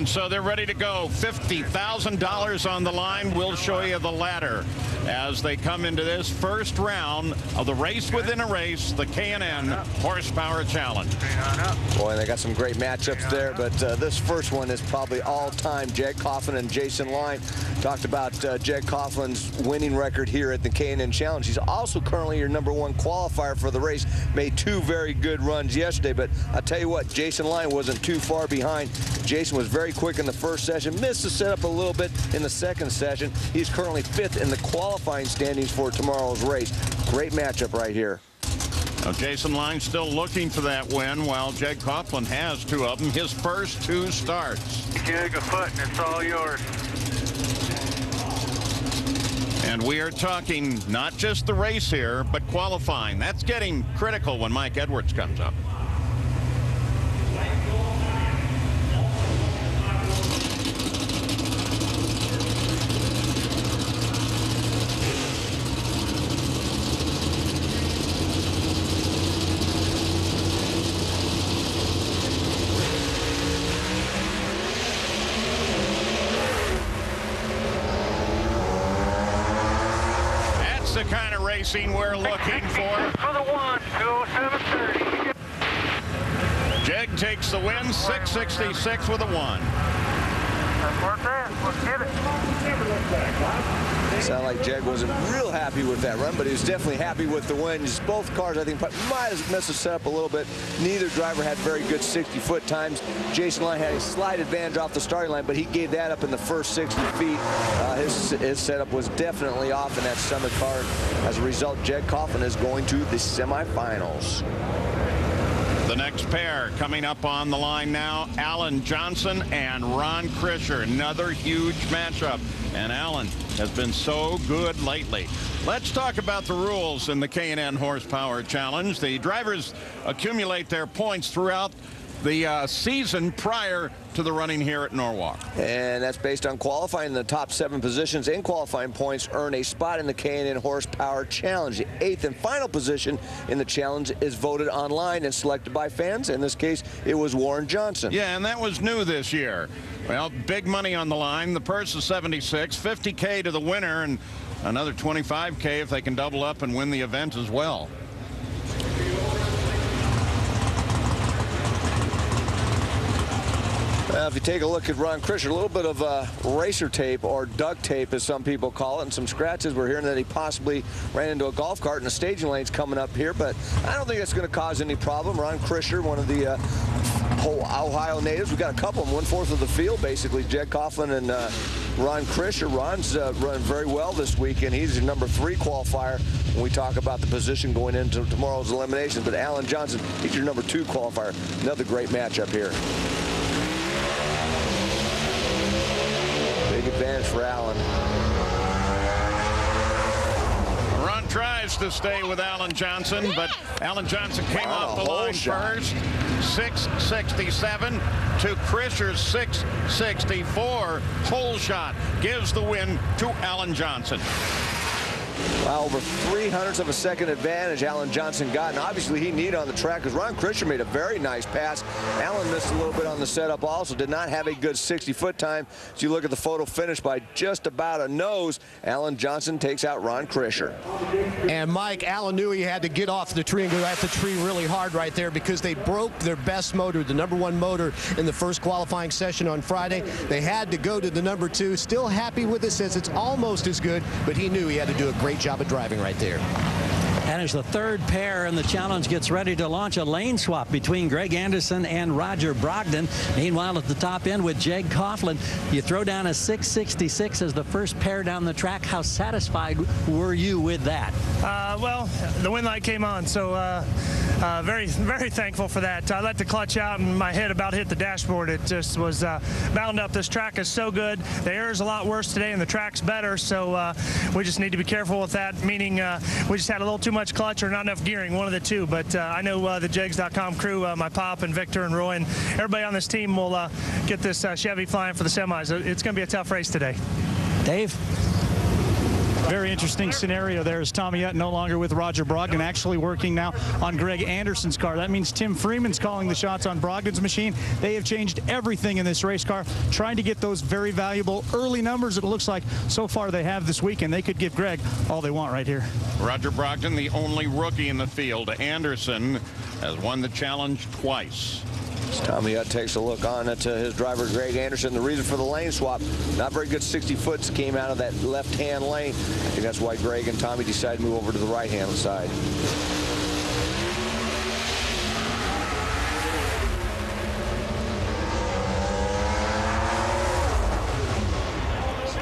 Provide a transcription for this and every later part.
And so they're ready to go. $50,000 on the line. We'll show you the ladder as they come into this first round of the race within a race, the K&N Horsepower Challenge. Boy, they got some great matchups there, but this first one is probably all-time. Jag Coughlin and Jason Line. Talked about Jag Coughlin's winning record here at the K&N Challenge. He's also currently your #1 qualifier for the race. Made 2 very good runs yesterday, but I'll tell you what, Jason Line wasn't too far behind. Jason was very quick in the first session, missed the setup a little bit in the second session. He's currently 5th in the qualifying standings for tomorrow's race. Great matchup right here. Now, Jason Line still looking for that win, while Jag Coughlin has 2 of them. His first 2 starts. Jag a foot, and it's all yours. And we are talking not just the race here, but qualifying. That's getting critical when Mike Edwards comes up. The kind of racing we're looking for. For the 1, 207.30. Jag takes the win, 666 with a 1. That's where it's at. Let's get it. Sounded like Jag wasn't real happy with that run, but he was definitely happy with the win. Just both cars, I think, might have messed the setup a little bit. Neither driver had very good 60-foot times. Jason Line had a slight advantage off the starting line, but he gave that up in the first 60 feet. His setup was definitely off in that Summit car. As a result, Jag Coughlin is going to the semifinals. The next pair coming up on the line now, Alan Johnson and Ron Krischer. Another huge matchup. And Alan has been so good lately. Let's talk about the rules in the K&N Horsepower Challenge. The drivers accumulate their points throughout the season prior to the running here at Norwalk. And that's based on qualifying. The top 7 positions in qualifying points earn a spot in the K&N Horsepower Challenge. The 8th and final position in the challenge is voted online and selected by fans. In this case, it was Warren Johnson. Yeah, and that was new this year. Well, big money on the line. The purse is $76, $50K to the winner, and another $25K if they can double up and win the event as well. If you take a look at Ron Krischer, a little bit of racer tape, or duct tape as some people call it, and some scratches. We're hearing that he possibly ran into a golf cart, and the staging lane's coming up here, but I don't think that's going to cause any problem. Ron Krischer, one of the Ohio natives. We've got a couple of them, 1/4 of the field, basically. Jag Coughlin and Ron Krischer. Ron's running very well this week, and he's your #3 qualifier when we talk about the position going into tomorrow's elimination. But Alan Johnson, he's your #2 qualifier. Another great matchup here. Big advantage for Alan. Ron tries to stay with Alan Johnson, but Alan Johnson came off the line first. 667 to Krischer's 664. Hole shot gives the win to Alan Johnson. Wow, over 300ths of a second advantage Alan Johnson got, and obviously he needed on the track because Ron Krischer made a very nice pass. Alan missed a little bit on the setup also, did not have a good 60-foot time. As you look at the photo finish by just about a nose, Alan Johnson takes out Ron Krischer. And Mike, Alan knew he had to get off the tree and go at the tree really hard right there because they broke their best motor, the #1 motor in the first qualifying session on Friday. They had to go to the #2. Still happy with it, says it's almost as good, but he knew he had to do a great job of driving right there. And as the 3rd pair in the challenge gets ready to launch a lane swap between Greg Anderson and Roger Brogdon. Meanwhile, at the top end with Jag Coughlin, you throw down a 666 as the first pair down the track. How satisfied were you with that? Well, the wind light came on, so very, very thankful for that. I let the clutch out and my head about hit the dashboard. It just was bound up. This track is so good. The air is a lot worse today and the track's better, so we just need to be careful with that, meaning we just had a little too much clutch or not enough gearing, one of the two. But I know the Jags.com crew, my pop and Victor and Roy and everybody on this team will get this Chevy flying for the semis. It's going to be a tough race today. Dave? Very interesting scenario there as Tommy Hutt no longer with Roger Brogdon, actually working now on Greg Anderson's car. That means Tim Freeman's calling the shots on Brogdon's machine. They have changed everything in this race car, trying to get those very valuable early numbers. It looks like so far they have this week, and they could give Greg all they want right here. Roger Brogdon, the only rookie in the field. Anderson has won the challenge twice. As Tommy Hutt takes a look on at his driver, Greg Anderson. The reason for the lane swap, not very good 60-foots came out of that left-hand lane. I think that's why Greg and Tommy decided to move over to the right-hand side.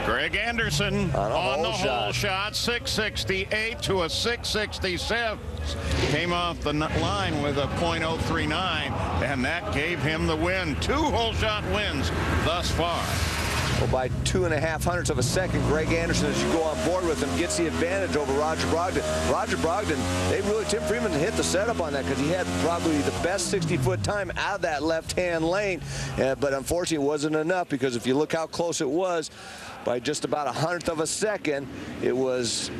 Greg Anderson on the hole hole shot, 668 to a 666. Came off the line with a .039, and that gave him the win. 2 hole shot wins thus far. Well, by 2.5 hundredths of a second, Greg Anderson, as you go on board with him, gets the advantage over Roger Brogdon. Roger Brogdon, Tim Freeman hit the setup on that because he had probably the best 60-foot time out of that left-hand lane. But unfortunately, it wasn't enough, because if you look how close it was, by just about 1/100th of a second, it was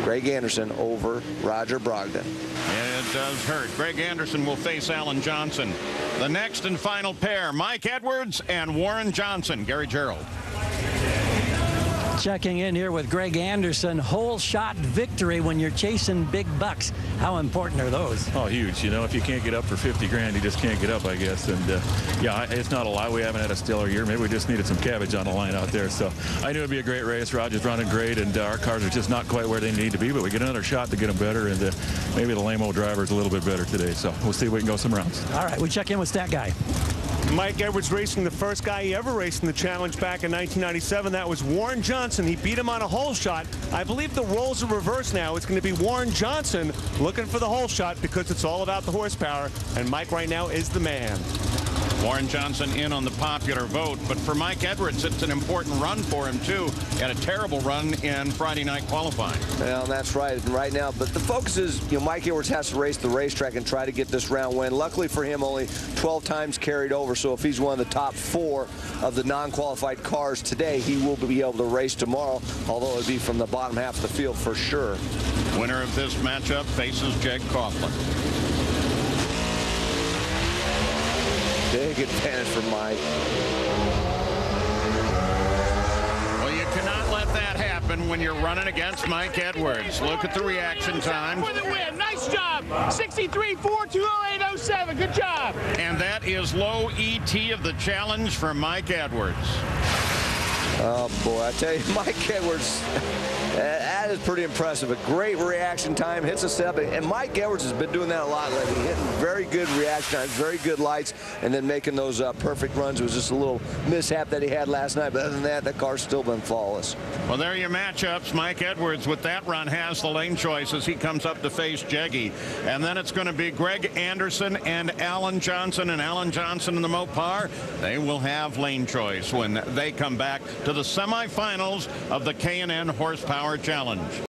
Greg Anderson over Roger Brogdon. And it does hurt. Greg Anderson will face Alan Johnson. The next and final pair, Mike Edwards and Warren Johnson. Gary Gerald. Checking in here with Greg Anderson. Hole shot victory when you're chasing big bucks. How important are those? Oh, huge. You know, if you can't get up for 50 grand, you just can't get up, I guess. And yeah, it's not a lot. We haven't had a stellar year. Maybe we just needed some cabbage on the line out there. So I knew it'd be a great race. Roger's running great, and our cars are just not quite where they need to be, but we get another shot to get them better, and maybe the lame-o driver's a little bit better today. So we'll see if we can go some rounds. All right, we check in with Stat Guy. Mike Edwards racing the first guy he ever raced in the challenge back in 1997. That was Warren Johnson. He beat him on a hole shot. I believe the roles are reversed now. It's going to be Warren Johnson looking for the hole shot, because it's all about the horsepower, and Mike right now is the man. Warren Johnson in on the popular vote, but for Mike Edwards, it's an important run for him too. He had a terrible run in Friday night qualifying. Well, that's right. And right now, but the focus is, Mike Edwards has to race the racetrack and try to get this round win. Luckily for him, only 12 times carried over. So if he's one of the top 4 of the non-qualified cars today, he will be able to race tomorrow, although it would be from the bottom half of the field for sure. Winner of this matchup faces Jeg Coughlin. Big advantage for Mike. Well, you cannot let that happen when you're running against Mike Edwards. Look at the reaction time. For the win. Nice job. 63-4-208-07. Good job. And that is low ET of the challenge for Mike Edwards. Oh, boy, I tell you, Mike Edwards, that is pretty impressive. A great reaction time, hits a step, and Mike Edwards has been doing that a lot lately, hitting very good reaction times, very good lights, and then making those perfect runs. It was just a little mishap that he had last night, but other than that, the car's still been flawless. Well, there are your matchups. Mike Edwards, with that run, has the lane choice as he comes up to face Jeggy. And then it's going to be Greg Anderson and Alan Johnson. And Alan Johnson and the Mopar, they will have lane choice when they come back to the semifinals of the K&N Horsepower Challenge.